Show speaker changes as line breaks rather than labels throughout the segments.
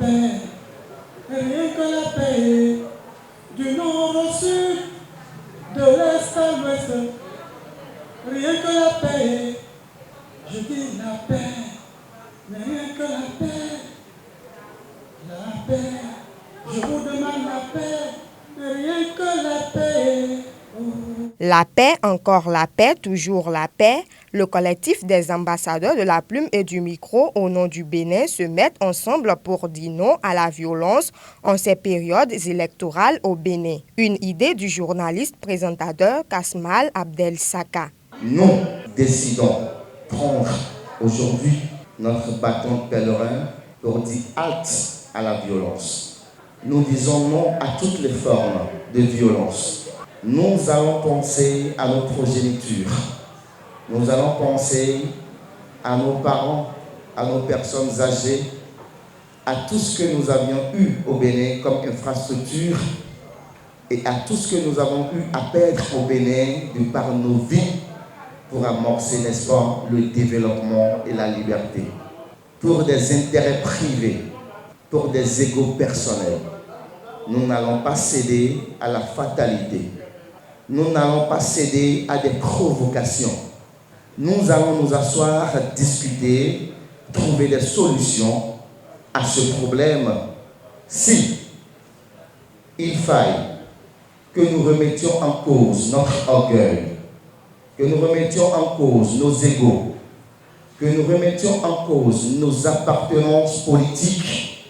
paix, rien que la paix, du nord au sud, de l'est à l'ouest, rien que la paix, je dis la paix, mais rien que la paix, je vous demande la paix, mais rien que la paix. Oh.
La paix, encore la paix, toujours la paix. Le collectif des ambassadeurs de la plume et du micro au nom du Bénin se mettent ensemble pour dire non à la violence en ces périodes électorales au Bénin. Une idée du journaliste présentateur Kasmal Abdel Saka.
Nous décidons prendre aujourd'hui notre bâton de pèlerin pour dire halte à la violence. Nous disons non à toutes les formes de violence. Nous allons penser à nos progénitures. Nous allons penser à nos parents, à nos personnes âgées, à tout ce que nous avions eu au Bénin comme infrastructure et à tout ce que nous avons eu à perdre au Bénin de par nos vies pour amorcer, n'est-ce pas, le développement et la liberté. Pour des intérêts privés, pour des égos personnels, nous n'allons pas céder à la fatalité. Nous n'allons pas céder à des provocations. Nous allons nous asseoir, discuter, trouver des solutions à ce problème. Si il faille que nous remettions en cause notre orgueil, que nous remettions en cause nos égos, que nous remettions en cause nos appartenances politiques,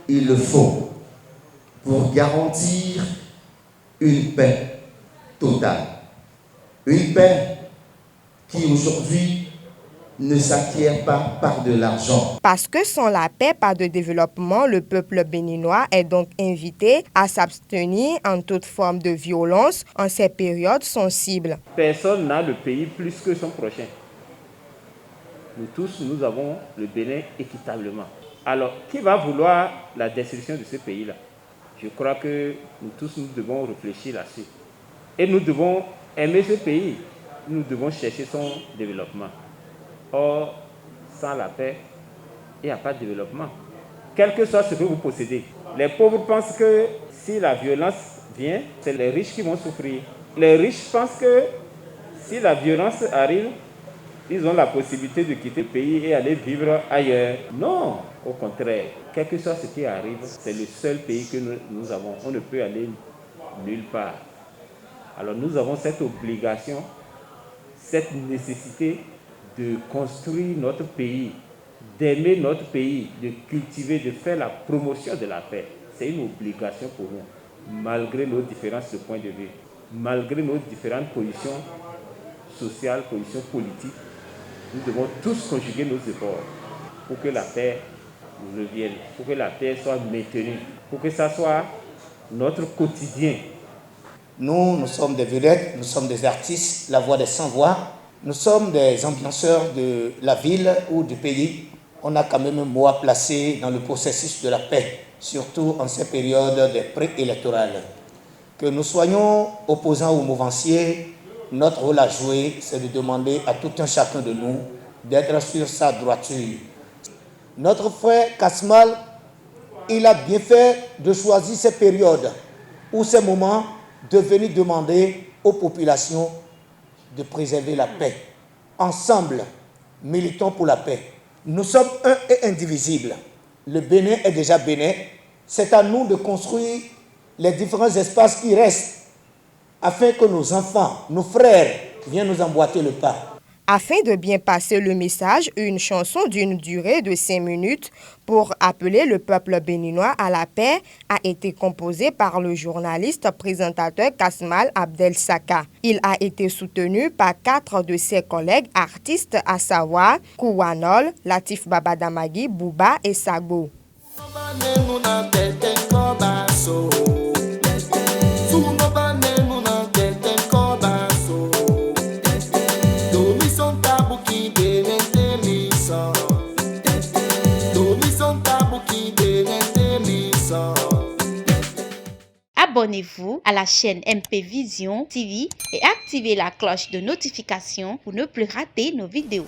il le faut pour garantir une paix totale. Une paix qui aujourd'hui ne s'acquiert pas par de l'argent.
Parce que sans la paix, pas de développement, le peuple béninois est donc invité à s'abstenir en toute forme de violence en ces périodes sensibles.
Personne n'a le pays plus que son prochain. Nous tous, nous avons le Bénin équitablement. Alors, qui va vouloir la destruction de ce pays-là? Je crois que nous tous, nous devons réfléchir là-dessus. Et nous devons aimer ce pays. Nous devons chercher son développement. Or, sans la paix, il n'y a pas de développement. Quel que soit ce que vous possédez. Les pauvres pensent que si la violence vient, c'est les riches qui vont souffrir. Les riches pensent que si la violence arrive, ils ont la possibilité de quitter le pays et aller vivre ailleurs. Non, au contraire. Quel que soit ce qui arrive, c'est le seul pays que nous avons. On ne peut aller nulle part. Alors nous avons cette obligation, cette nécessité de construire notre pays, d'aimer notre pays, de cultiver, de faire la promotion de la paix. C'est une obligation pour nous, malgré nos différences de point de vue, malgré nos différentes positions sociales, positions politiques. Nous devons tous conjuguer nos efforts pour que la paix revienne, pour que la paix soit maintenue, pour que ça soit notre quotidien.
Nous sommes des vedettes, nous sommes des artistes, la voix des sans-voix. Nous sommes des ambianceurs de la ville ou du pays. On a quand même un mot à placer dans le processus de la paix, surtout en ces périodes de préélectorales. Que nous soyons opposants ou mouvanciers, notre rôle à jouer, c'est de demander à tout un chacun de nous d'être sur sa droiture. Notre frère Kasmal, il a bien fait de choisir ces périodes ou ces moments de venir demander aux populations de préserver la paix. Ensemble, militons pour la paix. Nous sommes un et indivisibles. Le Bénin est déjà Bénin. C'est à nous de construire les différents espaces qui restent afin que nos enfants, nos frères viennent nous emboîter le pas.
Afin de bien passer le message, une chanson d'une durée de 5 minutes pour appeler le peuple béninois à la paix a été composée par le journaliste présentateur Kasmal Abdel Saka. Il a été soutenu par 4 de ses collègues artistes, à savoir Kouwanol, Latif Babadamagi, Bouba et Sago.
Abonnez-vous à la chaîne MP Vision TV et activez la cloche de notification pour ne plus rater nos vidéos.